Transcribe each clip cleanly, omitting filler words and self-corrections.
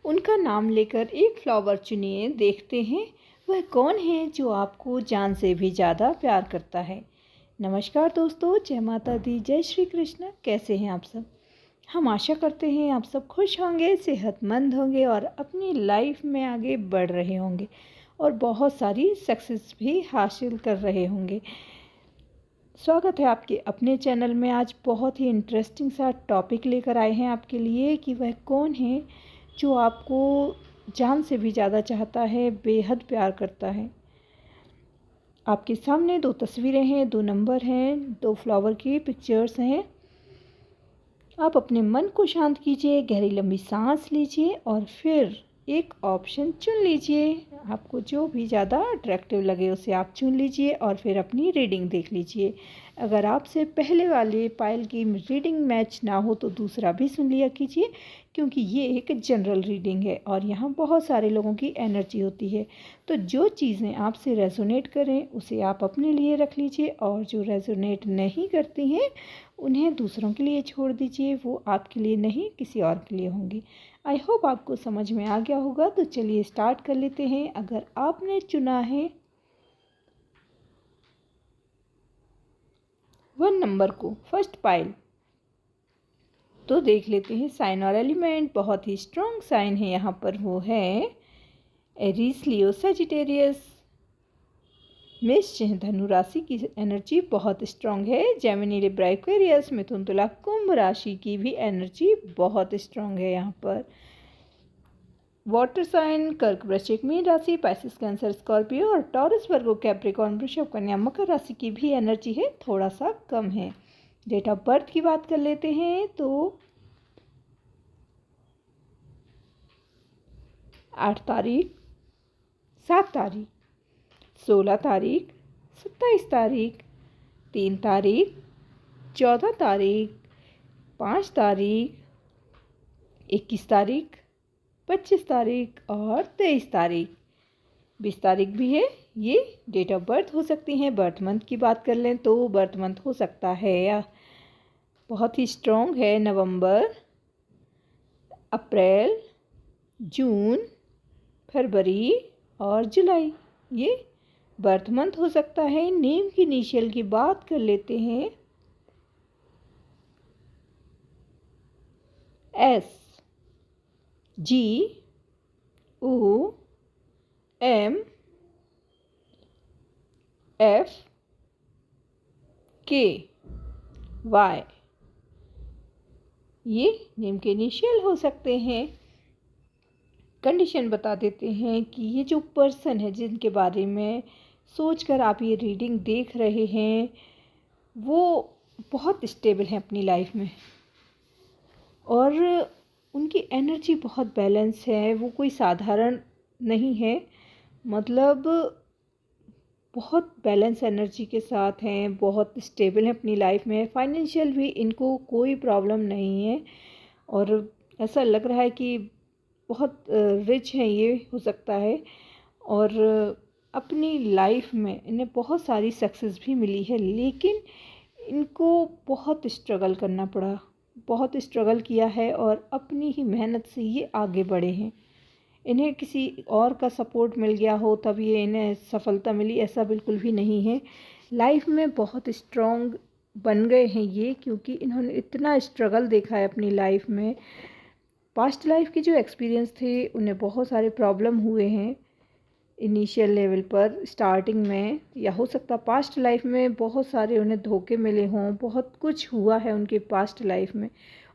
उनका नाम लेकर एक फ्लावर चुनिए, देखते हैं वह कौन है जो आपको जान से भी ज़्यादा प्यार करता है। नमस्कार दोस्तों, जय माता दी, जय श्री कृष्ण। कैसे हैं आप सब? हम आशा करते हैं आप सब खुश होंगे, सेहतमंद होंगे और अपनी लाइफ में आगे बढ़ रहे होंगे और बहुत सारी सक्सेस भी हासिल कर रहे होंगे। स्वागत है आपके अपने चैनल में। आज बहुत ही इंटरेस्टिंग सा टॉपिक लेकर आए हैं आपके लिए कि वह कौन है जो आपको जान से भी ज़्यादा चाहता है, बेहद प्यार करता है। आपके सामने दो तस्वीरें हैं, दो नंबर हैं, दो फ्लावर की पिक्चर्स हैं। आप अपने मन को शांत कीजिए, गहरी लंबी सांस लीजिए और फिर एक ऑप्शन चुन लीजिए। आपको जो भी ज़्यादा अट्रैक्टिव लगे उसे आप चुन लीजिए और फिर अपनी रीडिंग देख लीजिए। अगर आपसे पहले वाले पाइल की रीडिंग मैच ना हो तो दूसरा भी सुन लिया कीजिए, क्योंकि ये एक जनरल रीडिंग है और यहाँ बहुत सारे लोगों की एनर्जी होती है। तो जो चीज़ें आपसे रेजोनेट करें उसे आप अपने लिए रख लीजिए और जो रेजोनेट नहीं करती हैं उन्हें दूसरों के लिए छोड़ दीजिए। वो आपके लिए नहीं, किसी और के लिए होंगी। आई होप आपको समझ में आ गया होगा। तो चलिए स्टार्ट कर लेते हैं। अगर आपने चुना है 1 नंबर को, फर्स्ट पाइल, तो देख लेते हैं साइन और एलिमेंट। बहुत ही स्ट्रॉन्ग साइन है यहाँ पर, वो है एरीज, लियो, सजिटेरियस। मेष धनु राशि की एनर्जी बहुत स्ट्रॉन्ग है। जेमिनी, लिब्रा, एक्वेरियस, मिथुन, तुला, कुंभ राशि की भी एनर्जी बहुत स्ट्रॉन्ग है यहाँ पर। वाटर साइन कर्क, वृश्चिक, मीन राशि, पाइसेस, कैंसर, स्कॉर्पियो और टॉरस, वर्गो, कैप्रिकॉर्न, वृषभ, कन्या, मकर राशि की भी एनर्जी है, थोड़ा सा कम है। डेट ऑफ बर्थ की बात कर लेते हैं तो 8 तारीख, 7 तारीख, 16 तारीख, 27 तारीख, 3 तारीख, 14 तारीख, 5 तारीख, 21 तारीख, 25 तारीख और 23 तारीख। 20 तारीख भी है। ये डेट ऑफ बर्थ हो सकती हैं। बर्थ मंथ की बात कर लें तो बर्थ मंथ हो सकता है या बहुत ही स्ट्रॉन्ग है, नवंबर, अप्रैल, जून, फरवरी और जुलाई। ये बर्थ मंथ हो सकता है। नेम की इनिशियल की बात कर लेते हैं। एस, जी, ओ, एम, एफ, के, वाई। ये नेम के इनिशियल हो सकते हैं। कंडीशन बता देते हैं कि ये जो पर्सन है जिनके बारे में सोचकर आप ये रीडिंग देख रहे हैं, वो बहुत स्टेबल है अपनी लाइफ में और उनकी एनर्जी बहुत बैलेंस है। वो कोई साधारण नहीं है, मतलब बहुत बैलेंस एनर्जी के साथ हैं, बहुत स्टेबल है अपनी लाइफ में। फाइनेंशियल भी इनको कोई प्रॉब्लम नहीं है और ऐसा लग रहा है कि बहुत रिच हैं, ये हो सकता है। और अपनी लाइफ में इन्हें बहुत सारी सक्सेस भी मिली है, लेकिन इनको बहुत स्ट्रगल करना पड़ा, बहुत स्ट्रगल किया है और अपनी ही मेहनत से ये आगे बढ़े हैं। इन्हें किसी और का सपोर्ट मिल गया हो तब ये इन्हें सफलता मिली, ऐसा बिल्कुल भी नहीं है। लाइफ में बहुत स्ट्रॉन्ग बन गए हैं ये, क्योंकि इन्होंने इतना स्ट्रगल देखा है अपनी लाइफ में। पास्ट लाइफ के जो एक्सपीरियंस थे उन्हें बहुत सारे प्रॉब्लम हुए हैं इनिशियल लेवल पर, स्टार्टिंग में, या हो सकता पास्ट लाइफ में बहुत सारे उन्हें धोखे मिले हों, बहुत कुछ हुआ है उनके पास्ट लाइफ में।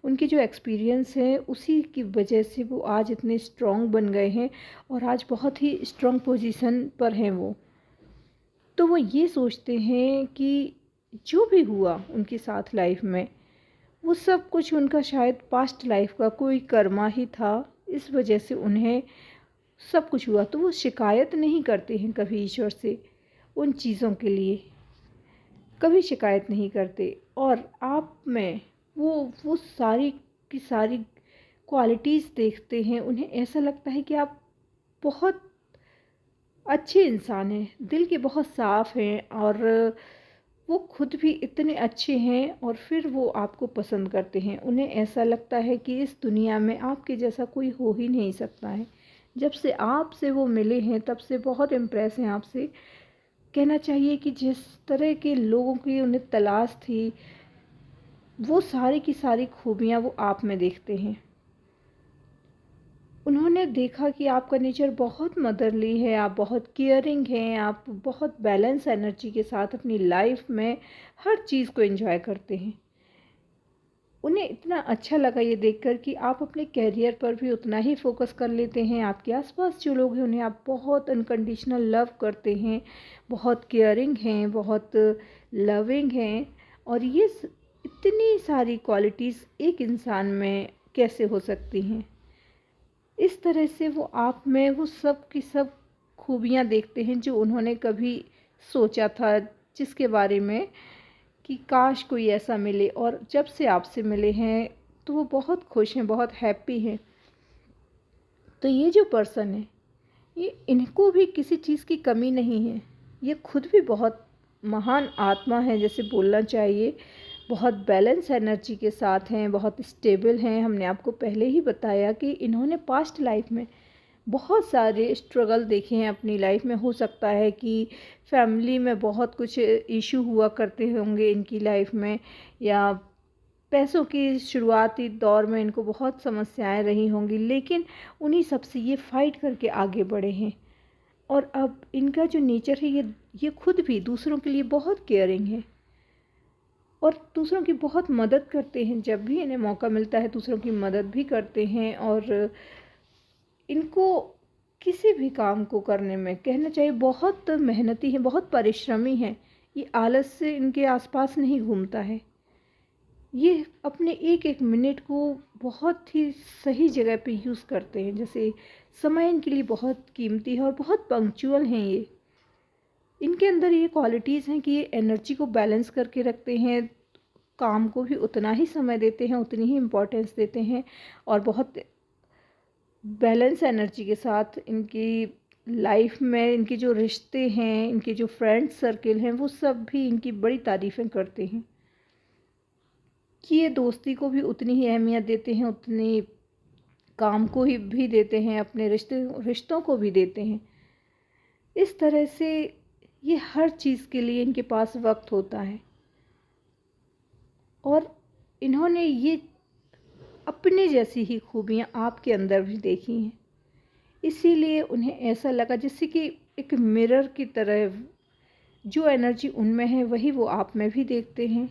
उनके जो एक्सपीरियंस हैं उसी की वजह से वो आज इतने स्ट्रॉन्ग बन गए हैं और आज बहुत ही स्ट्रॉन्ग पोजीशन पर हैं वो। तो वो ये सोचते हैं कि जो भी हुआ उनके साथ लाइफ में, वो सब कुछ उनका शायद पास्ट लाइफ का कोई कर्मा ही था, इस वजह से उन्हें सब कुछ हुआ। तो वो शिकायत नहीं करते हैं कभी ईश्वर से उन चीज़ों के लिए, कभी शिकायत नहीं करते। और आप में वो सारी की सारी क्वालिटीज़ देखते हैं, उन्हें ऐसा लगता है कि आप बहुत अच्छे इंसान हैं, दिल के बहुत साफ़ हैं और वो खुद भी इतने अच्छे हैं और फिर वो आपको पसंद करते हैं। उन्हें ऐसा लगता है कि इस दुनिया में आपके जैसा कोई हो ही नहीं सकता है। जब से आपसे वो मिले हैं तब से बहुत इम्प्रेस हैं आपसे। कहना चाहिए कि जिस तरह के लोगों की उन्हें तलाश थी, वो सारी की सारी खूबियाँ वो आप में देखते हैं। उन्होंने देखा कि आपका नेचर बहुत मदरली है, आप बहुत केयरिंग हैं, आप बहुत बैलेंस एनर्जी के साथ अपनी लाइफ में हर चीज़ को एंजॉय करते हैं। उन्हें इतना अच्छा लगा ये देखकर कि आप अपने करियर पर भी उतना ही फोकस कर लेते हैं। आपके आसपास जो लोग हैं उन्हें आप बहुत अनकंडीशनल लव करते हैं, बहुत केयरिंग हैं, बहुत लविंग हैं। और ये इतनी सारी क्वालिटीज़ एक इंसान में कैसे हो सकती हैं? इस तरह से वो आप में वो सब की सब खूबियाँ देखते हैं जो उन्होंने कभी सोचा था, जिसके बारे में कि काश कोई ऐसा मिले। और जब से आपसे मिले हैं तो वो बहुत खुश हैं, बहुत हैप्पी हैं। तो ये जो पर्सन है, ये इनको भी किसी चीज़ की कमी नहीं है। ये खुद भी बहुत महान आत्मा है जैसे बोलना चाहिए। बहुत बैलेंस एनर्जी के साथ हैं, बहुत स्टेबल हैं। हमने आपको पहले ही बताया कि इन्होंने पास्ट लाइफ में बहुत सारे स्ट्रगल देखे हैं अपनी लाइफ में। हो सकता है कि फैमिली में बहुत कुछ इशू हुआ करते होंगे इनकी लाइफ में, या पैसों की शुरुआती दौर में इनको बहुत समस्याएं रही होंगी, लेकिन उन्हीं सब से ये फाइट करके आगे बढ़े हैं। और अब इनका जो नेचर है, ये खुद भी दूसरों के लिए बहुत केयरिंग है और दूसरों की बहुत मदद करते हैं। जब भी इन्हें मौका मिलता है दूसरों की मदद भी करते हैं। और इनको किसी भी काम को करने में कहना चाहिए बहुत मेहनती हैं, बहुत परिश्रमी हैं। ये आलस से इनके आसपास नहीं घूमता है। ये अपने एक एक मिनट को बहुत ही सही जगह पे यूज़ करते हैं। जैसे समय इनके लिए बहुत कीमती है और बहुत पंक्चुअल हैं ये। इनके अंदर ये क्वालिटीज़ हैं कि ये एनर्जी को बैलेंस करके रखते हैं, काम को भी उतना ही समय देते हैं, उतनी ही इम्पोर्टेंस देते हैं। और बहुत बैलेंस एनर्जी के साथ इनकी लाइफ में इनके जो रिश्ते हैं, इनके जो फ्रेंड सर्किल हैं, वो सब भी इनकी बड़ी तारीफ़ें करते हैं कि ये दोस्ती को भी उतनी ही अहमियत देते हैं, उतनी काम को ही भी देते हैं, अपने रिश्तों को भी देते हैं। इस तरह से ये हर चीज़ के लिए इनके पास वक्त होता है। और इन्होंने ये अपने जैसी ही खूबियाँ आपके अंदर भी देखी हैं, इसीलिए उन्हें ऐसा लगा जैसे कि एक मिरर की तरह जो एनर्जी उनमें है वही वो आप में भी देखते हैं।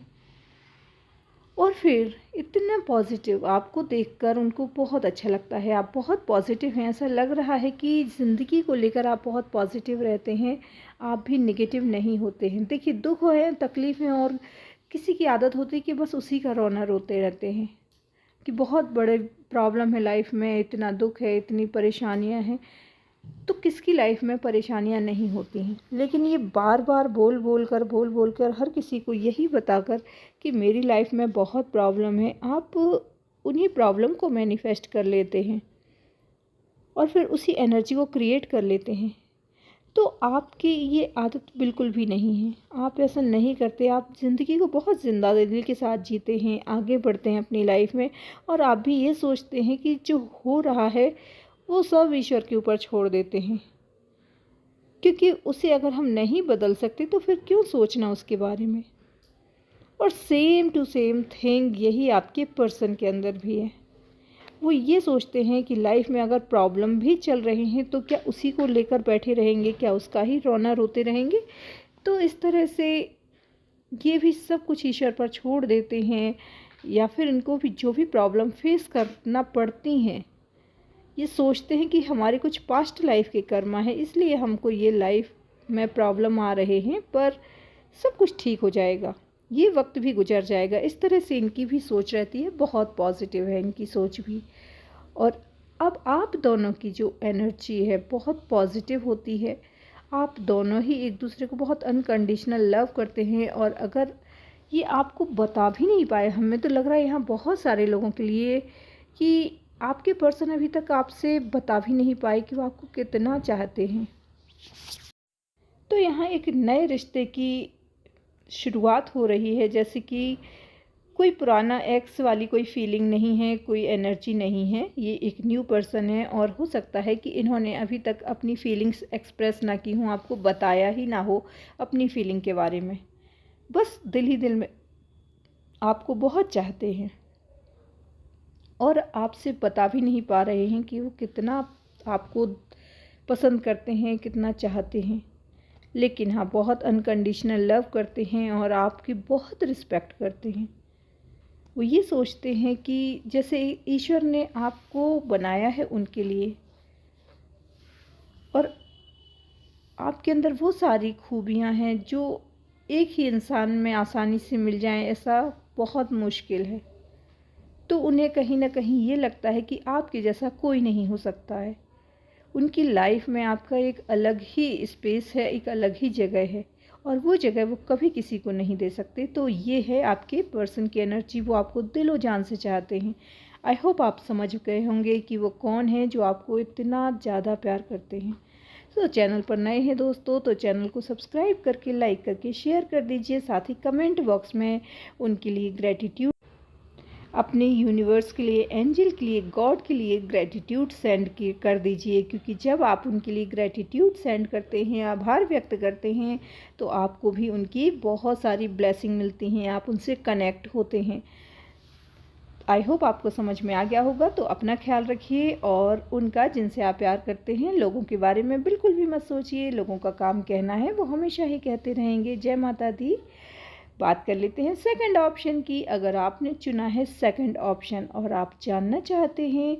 और फिर इतना पॉजिटिव आपको देखकर उनको बहुत अच्छा लगता है। आप बहुत पॉजिटिव हैं, ऐसा लग रहा है कि ज़िंदगी को लेकर आप बहुत पॉजिटिव रहते हैं, आप भी नेगेटिव नहीं होते हैं। देखिए, दुख है, तकलीफ़ है, और किसी की आदत होती है कि बस उसी का रोना रोते रहते हैं कि बहुत बड़े प्रॉब्लम है लाइफ में, इतना दुख है, इतनी परेशानियां हैं। तो किसकी लाइफ में परेशानियां नहीं होती हैं? लेकिन ये बार बार बोल बोल कर हर किसी को यही बताकर कि मेरी लाइफ में बहुत प्रॉब्लम है, आप उन्हीं प्रॉब्लम को मैनिफेस्ट कर लेते हैं और फिर उसी एनर्जी को क्रिएट कर लेते हैं। तो आपकी ये आदत बिल्कुल भी नहीं है, आप ऐसा नहीं करते। आप ज़िंदगी को बहुत ज़िंदा दिल के साथ जीते हैं, आगे बढ़ते हैं अपनी लाइफ में। और आप भी ये सोचते हैं कि जो हो रहा है वो सब ईश्वर के ऊपर छोड़ देते हैं, क्योंकि उसे अगर हम नहीं बदल सकते तो फिर क्यों सोचना उसके बारे में। और सेम टू सेम थिंग यही आपके पर्सन के अंदर भी है। वो ये सोचते हैं कि लाइफ में अगर प्रॉब्लम भी चल रहे हैं तो क्या उसी को लेकर बैठे रहेंगे, क्या उसका ही रोना रोते रहेंगे। तो इस तरह से ये भी सब कुछ ईश्वर पर छोड़ देते हैं, या फिर इनको भी जो भी प्रॉब्लम फेस करना पड़ती हैं, ये सोचते हैं कि हमारे कुछ पास्ट लाइफ के कर्मा है, इसलिए हमको ये लाइफ में प्रॉब्लम आ रहे हैं, पर सब कुछ ठीक हो जाएगा, ये वक्त भी गुजर जाएगा। इस तरह से इनकी भी सोच रहती है, बहुत पॉजिटिव है इनकी सोच भी। और अब आप दोनों की जो एनर्जी है बहुत पॉजिटिव होती है। आप दोनों ही एक दूसरे को बहुत अनकंडीशनल लव करते हैं। और अगर ये आपको बता भी नहीं पाए, हमें तो लग रहा है यहाँ बहुत सारे लोगों के लिए कि आपके पर्सन अभी तक आपसे बता भी नहीं पाए कि वो आपको कितना चाहते हैं। तो यहाँ एक नए रिश्ते की शुरुआत हो रही है, जैसे कि कोई पुराना एक्स वाली कोई फीलिंग नहीं है, कोई एनर्जी नहीं है। ये एक न्यू पर्सन है और हो सकता है कि इन्होंने अभी तक अपनी फीलिंग्स एक्सप्रेस ना की हों, आपको बताया ही ना हो अपनी फीलिंग के बारे में। बस दिल ही दिल में आपको बहुत चाहते हैं और आपसे बता भी नहीं पा रहे हैं कि वो कितना आपको पसंद करते हैं, कितना चाहते हैं। लेकिन हाँ, बहुत अनकंडीशनल लव करते हैं और आपकी बहुत रिस्पेक्ट करते हैं। वो ये सोचते हैं कि जैसे ईश्वर ने आपको बनाया है उनके लिए, और आपके अंदर वो सारी खूबियाँ हैं जो एक ही इंसान में आसानी से मिल जाएं, ऐसा बहुत मुश्किल है। तो उन्हें कहीं ना कहीं ये लगता है कि आपके जैसा कोई नहीं हो सकता है। उनकी लाइफ में आपका एक अलग ही स्पेस है, एक अलग ही जगह है, और वो जगह वो कभी किसी को नहीं दे सकते। तो ये है आपके पर्सन की एनर्जी, वो आपको दिलो जान से चाहते हैं। आई होप आप समझ गए होंगे कि वो कौन है जो आपको इतना ज़्यादा प्यार करते हैं। तो चैनल पर नए हैं दोस्तों तो चैनल को सब्सक्राइब करके, लाइक करके, शेयर कर दीजिए। साथ ही कमेंट बॉक्स में उनके लिए ग्रेटिट्यूड, अपने यूनिवर्स के लिए, एंजल के लिए, गॉड के लिए ग्रेटिट्यूड सेंड कर दीजिए। क्योंकि जब आप उनके लिए ग्रेटिट्यूड सेंड करते हैं, आभार व्यक्त करते हैं, तो आपको भी उनकी बहुत सारी ब्लेसिंग मिलती हैं, आप उनसे कनेक्ट होते हैं। आई होप आपको समझ में आ गया होगा। तो अपना ख्याल रखिए और उनका, जिनसे आप प्यार करते हैं, लोगों के बारे में बिल्कुल भी मत सोचिए। लोगों का काम कहना है, वो हमेशा ही कहते रहेंगे। जय माता दी। बात कर लेते हैं सेकंड ऑप्शन की। अगर आपने चुना है सेकंड ऑप्शन और आप जानना चाहते हैं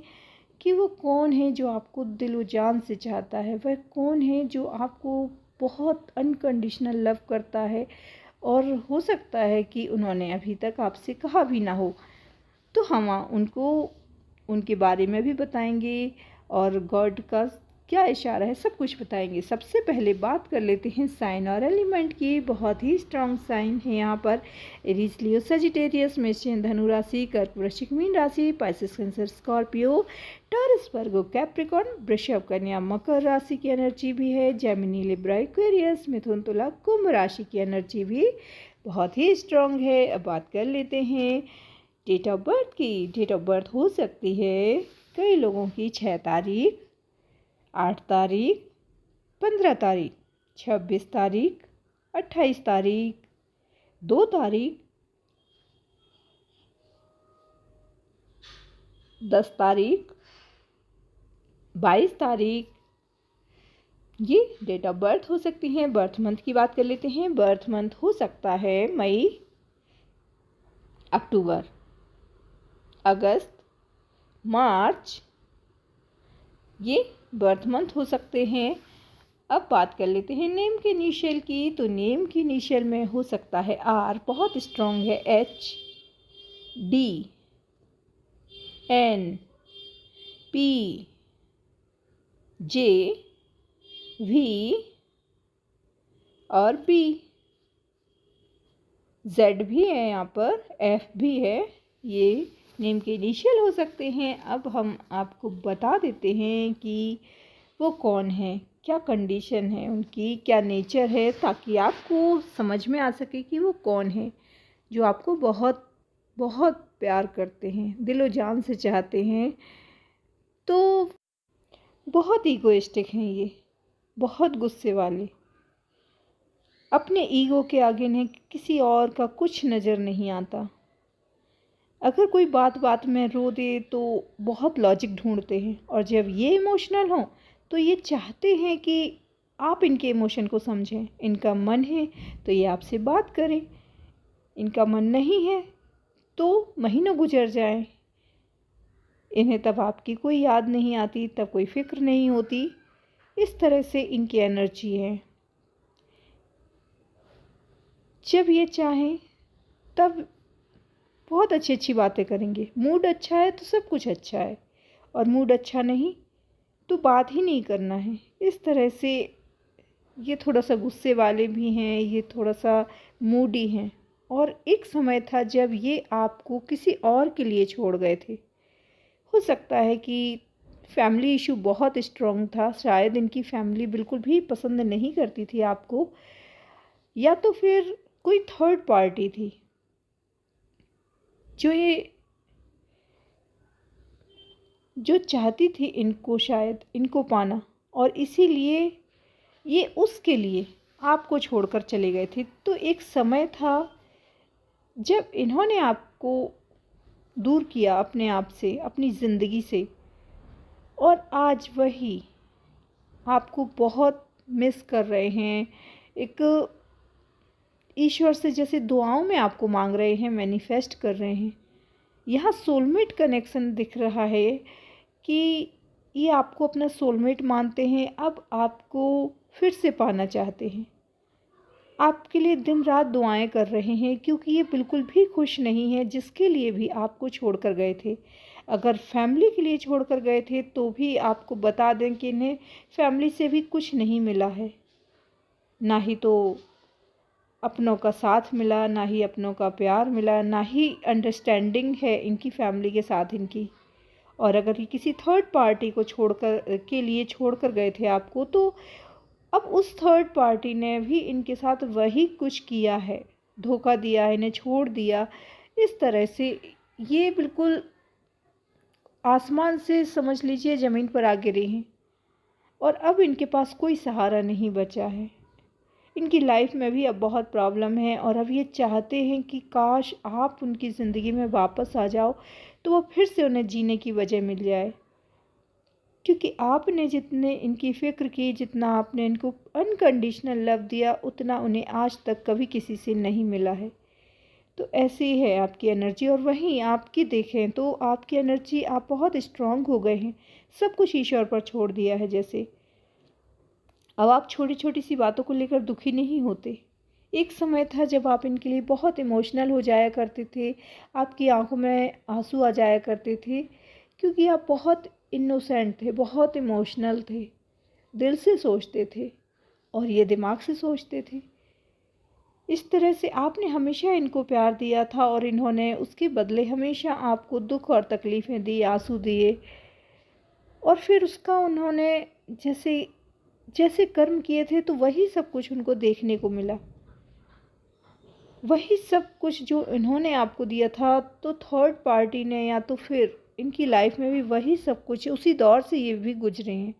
कि वो कौन है जो आपको दिलो जान से चाहता है, वह कौन है जो आपको बहुत अनकंडीशनल लव करता है, और हो सकता है कि उन्होंने अभी तक आपसे कहा भी ना हो, तो हम उनको उनके बारे में भी बताएंगे और गॉड का क्या इशारा है, सब कुछ बताएंगे। सबसे पहले बात कर लेते हैं साइन और एलिमेंट की। बहुत ही स्ट्रांग साइन है यहाँ पर। एरीज, लियो, सजिटेरियस, मेषन, धनु राशि, कर्क, वृश्चिक, मीन राशि, पाइसेस, कैंसर, स्कॉर्पियो, टॉरस, वर्गो, कैप्रिकॉर्न, वृषभ, कन्या, मकर राशि की एनर्जी भी है। जेमिनी, लिब्रा, एक्वेरियस, मिथुन, तुला, कुंभ राशि की एनर्जी भी बहुत ही स्ट्रांग है। अब बात कर लेते हैं डेट ऑफ बर्थ की। डेट ऑफ बर्थ हो सकती है कई लोगों की 6 तारीख, 8 तारीख, 15 तारीख, 26 तारीख, 28 तारीख, 2 तारीख, 10 तारीख, 22 तारीख, ये डेट ऑफ बर्थ हो सकती हैं। बर्थ मंथ की बात कर लेते हैं। बर्थ मंथ हो सकता है मई, अक्टूबर, अगस्त, मार्च, ये बर्थ मंथ हो सकते हैं। अब बात कर लेते हैं नेम के इनिशियल की। तो नेम की इनिशियल में हो सकता है आर, बहुत स्ट्रॉन्ग है, H, D, N, P, J, V और बी। जेड भी है यहाँ पर, एफ भी है। ये नेम के इनिशियल हो सकते हैं। अब हम आपको बता देते हैं कि वो कौन है, क्या कंडीशन है उनकी, क्या नेचर है, ताकि आपको समझ में आ सके कि वो कौन है जो आपको बहुत बहुत प्यार करते हैं, दिलो जान से चाहते हैं। तो बहुत ईगोइस्टिक हैं ये, बहुत गुस्से वाले, अपने ईगो के आगे ने किसी और का कुछ नज़र नहीं आता। अगर कोई बात बात में रो दे तो बहुत लॉजिक ढूंढते हैं, और जब ये इमोशनल हों तो ये चाहते हैं कि आप इनके इमोशन को समझें। इनका मन है तो ये आपसे बात करें, इनका मन नहीं है तो महीनों गुजर जाएं, इन्हें तब आपकी कोई याद नहीं आती, तब कोई फिक्र नहीं होती। इस तरह से इनकी एनर्जी है। जब ये चाहें तब बहुत अच्छी अच्छी बातें करेंगे। मूड अच्छा है तो सब कुछ अच्छा है, और मूड अच्छा नहीं तो बात ही नहीं करना है। इस तरह से ये थोड़ा सा गुस्से वाले भी हैं, ये थोड़ा सा मूडी हैं। और एक समय था जब ये आपको किसी और के लिए छोड़ गए थे। हो सकता है कि फैमिली इशू बहुत स्ट्रॉन्ग था, शायद इनकी फैमिली बिल्कुल भी पसंद नहीं करती थी आपको, या तो फिर कोई थर्ड पार्टी थी जो चाहती थी इनको, शायद इनको पाना, और इसीलिए ये उसके लिए आपको छोड़कर चले गए थे। तो एक समय था जब इन्होंने आपको दूर किया अपने आप से, अपनी ज़िंदगी से, और आज वही आपको बहुत मिस कर रहे हैं। एक ईश्वर से जैसे दुआओं में आपको मांग रहे हैं, मैनिफेस्ट कर रहे हैं। यहाँ सोलमेट कनेक्शन दिख रहा है कि ये आपको अपना सोलमेट मानते हैं, अब आपको फिर से पाना चाहते हैं, आपके लिए दिन रात दुआएं कर रहे हैं, क्योंकि ये बिल्कुल भी खुश नहीं है जिसके लिए भी आपको छोड़कर गए थे। अगर फैमिली के लिए छोड़कर गए थे तो भी आपको बता दें कि इन्हें फैमिली से भी कुछ नहीं मिला है, ना ही तो अपनों का साथ मिला, ना ही अपनों का प्यार मिला, ना ही अंडरस्टैंडिंग है इनकी फैमिली के साथ इनकी। और अगर ये किसी थर्ड पार्टी को छोड़कर गए थे आपको, तो अब उस थर्ड पार्टी ने भी इनके साथ वही कुछ किया है, धोखा दिया, इन्हें छोड़ दिया। इस तरह से ये बिल्कुल आसमान से समझ लीजिए ज़मीन पर आ गिरे हैं, और अब इनके पास कोई सहारा नहीं बचा है। इनकी लाइफ में भी अब बहुत प्रॉब्लम है, और अब ये चाहते हैं कि काश आप उनकी ज़िंदगी में वापस आ जाओ, तो वो फिर से उन्हें जीने की वजह मिल जाए। क्योंकि आपने जितने इनकी फ़िक्र की, जितना आपने इनको अनकंडीशनल लव दिया, उतना उन्हें आज तक कभी किसी से नहीं मिला है। तो ऐसी है आपकी एनर्जी। और वहीं आपकी देखें तो आपकी एनर्जी, आप बहुत स्ट्रांग हो गए हैं, सब कुछ ईश्वर पर छोड़ दिया है जैसे। अब आप छोटी छोटी सी बातों को लेकर दुखी नहीं होते। एक समय था जब आप इनके लिए बहुत इमोशनल हो जाया करते थे, आपकी आंखों में आंसू आ जाया करते थे, क्योंकि आप बहुत इनोसेंट थे, बहुत इमोशनल थे, दिल से सोचते थे और ये दिमाग से सोचते थे। इस तरह से आपने हमेशा इनको प्यार दिया था, और इन्होंने उसके बदले हमेशा आपको दुख और तकलीफ़ें दी, आंसू दिए, और फिर उसका उन्होंने जैसे जैसे कर्म किए थे, तो वही सब कुछ उनको देखने को मिला। वही सब कुछ जो इन्होंने आपको दिया था, तो थर्ड पार्टी ने, या तो फिर इनकी लाइफ में भी वही सब कुछ, उसी दौर से ये भी गुजरे हैं।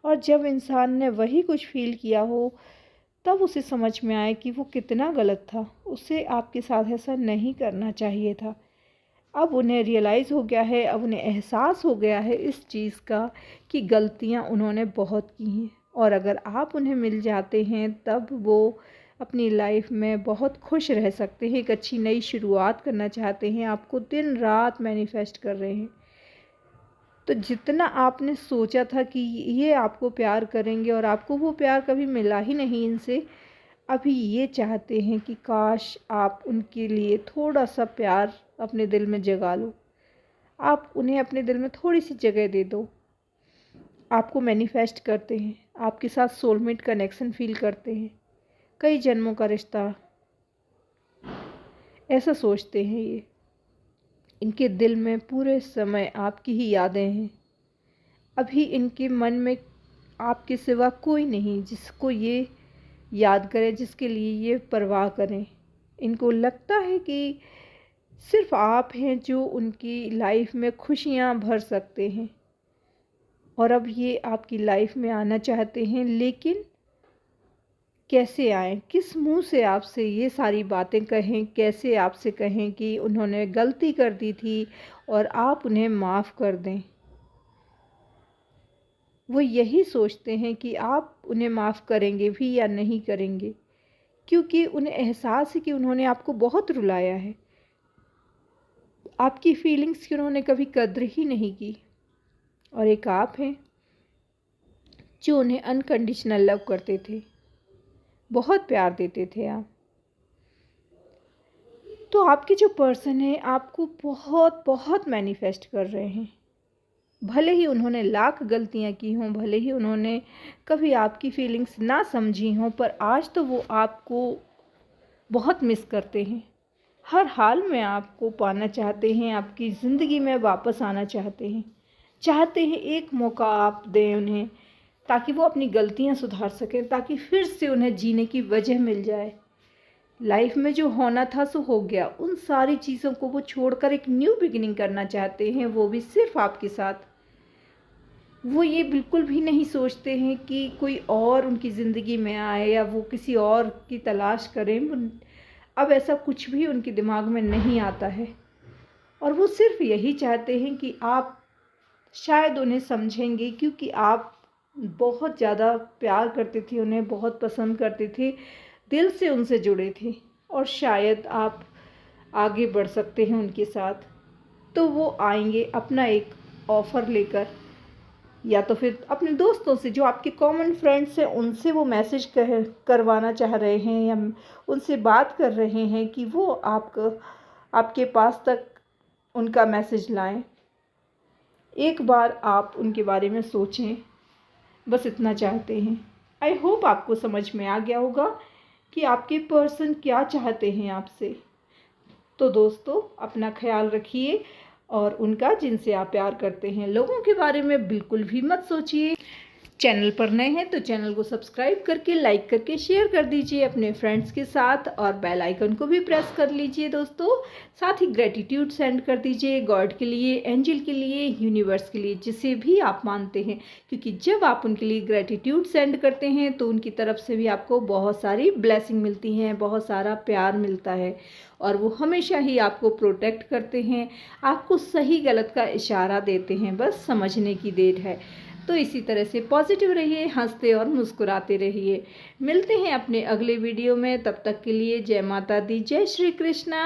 और जब इंसान ने वही कुछ फील किया हो, तब उसे समझ में आए कि वो कितना गलत था, उसे आपके साथ ऐसा नहीं करना चाहिए था। अब उन्हें रियलाइज़ हो गया है, अब उन्हें एहसास हो गया है इस चीज़ का कि गलतियाँ उन्होंने बहुत की हैं, और अगर आप उन्हें मिल जाते हैं तब वो अपनी लाइफ में बहुत खुश रह सकते हैं, एक अच्छी नई शुरुआत करना चाहते हैं, आपको दिन रात मैनिफेस्ट कर रहे हैं। तो जितना आपने सोचा था कि ये आपको प्यार करेंगे, और आपको वो प्यार कभी मिला ही नहीं इनसे, अभी ये चाहते हैं कि काश आप उनके लिए थोड़ा सा प्यार अपने दिल में जगा लो, आप उन्हें अपने दिल में थोड़ी सी जगह दे दो। आपको मैनिफेस्ट करते हैं, आपके साथ सोलमेट कनेक्शन फील करते हैं, कई जन्मों का रिश्ता, ऐसा सोचते हैं ये। इनके दिल में पूरे समय आपकी ही यादें हैं। अभी इनके मन में आपके सिवा कोई नहीं जिसको ये याद करें, जिसके लिए ये परवाह करें। इनको लगता है कि सिर्फ आप हैं जो उनकी लाइफ में खुशियाँ भर सकते हैं, और अब ये आपकी लाइफ में आना चाहते हैं, लेकिन कैसे आएँ, किस मुंह से आपसे ये सारी बातें कहें, कैसे आपसे कहें कि उन्होंने गलती कर दी थी और आप उन्हें माफ़ कर दें। वो यही सोचते हैं कि आप उन्हें माफ़ करेंगे भी या नहीं करेंगे, क्योंकि उन्हें एहसास है कि उन्होंने आपको बहुत रुलाया है, आपकी फीलिंग्स की उन्होंने कभी कद्र ही नहीं की। और एक आप हैं जो उन्हें अनकंडीशनल लव करते थे, बहुत प्यार देते थे आप। तो आपके जो पर्सन है आपको बहुत बहुत मैनिफेस्ट कर रहे हैं, भले ही उन्होंने लाख गलतियां की हों, भले ही उन्होंने कभी आपकी फीलिंग्स ना समझी हों, पर आज तो वो आपको बहुत मिस करते हैं, हर हाल में आपको पाना चाहते हैं, आपकी ज़िंदगी में वापस आना चाहते हैं एक मौका आप दें उन्हें, ताकि वो अपनी गलतियां सुधार सकें, ताकि फिर से उन्हें जीने की वजह मिल जाए। लाइफ में जो होना था सो हो गया। उन सारी चीज़ों को वो छोड़कर एक न्यू बिगिनिंग करना चाहते हैं, वो भी सिर्फ आपके साथ। वो ये बिल्कुल भी नहीं सोचते हैं कि कोई और उनकी ज़िंदगी में आए या वो किसी और की तलाश करें। अब ऐसा कुछ भी उनके दिमाग में नहीं आता है, और वो सिर्फ यही चाहते हैं कि आप शायद उन्हें समझेंगे, क्योंकि आप बहुत ज़्यादा प्यार करते थे, उन्हें बहुत पसंद करते थे, दिल से उनसे जुड़े थे, और शायद आप आगे बढ़ सकते हैं उनके साथ। तो वो आएंगे अपना एक ऑफ़र लेकर, या तो फिर अपने दोस्तों से जो आपके कॉमन फ्रेंड्स हैं उनसे वो मैसेज करवाना चाह रहे हैं, या उनसे बात कर रहे हैं कि वो आपके पास तक उनका मैसेज लाएं। एक बार आप उनके बारे में सोचें, बस इतना चाहते हैं। आई होप आपको समझ में आ गया होगा कि आपके पर्सन क्या चाहते हैं आपसे। तो दोस्तों, अपना ख्याल रखिए, और उनका जिनसे आप प्यार करते हैं लोगों के बारे में बिल्कुल भी मत सोचिए। चैनल पर नए हैं तो चैनल को सब्सक्राइब करके, लाइक करके, शेयर कर दीजिए अपने फ्रेंड्स के साथ, और बेल आइकन को भी प्रेस कर लीजिए दोस्तों। साथ ही ग्रेटिट्यूड सेंड कर दीजिए गॉड के लिए, एंजल के लिए, यूनिवर्स के लिए, जिसे भी आप मानते हैं, क्योंकि जब आप उनके लिए ग्रेटिट्यूड सेंड करते हैं तो उनकी तरफ से भी आपको बहुत सारी ब्लेसिंग मिलती हैं, बहुत सारा प्यार मिलता है, और वो हमेशा ही आपको प्रोटेक्ट करते हैं, आपको सही गलत का इशारा देते हैं, बस समझने की देर है। तो इसी तरह से पॉजिटिव रहिए, हंसते और मुस्कुराते रहिए। मिलते हैं अपने अगले वीडियो में, तब तक के लिए जय माता दी, जय श्री कृष्णा।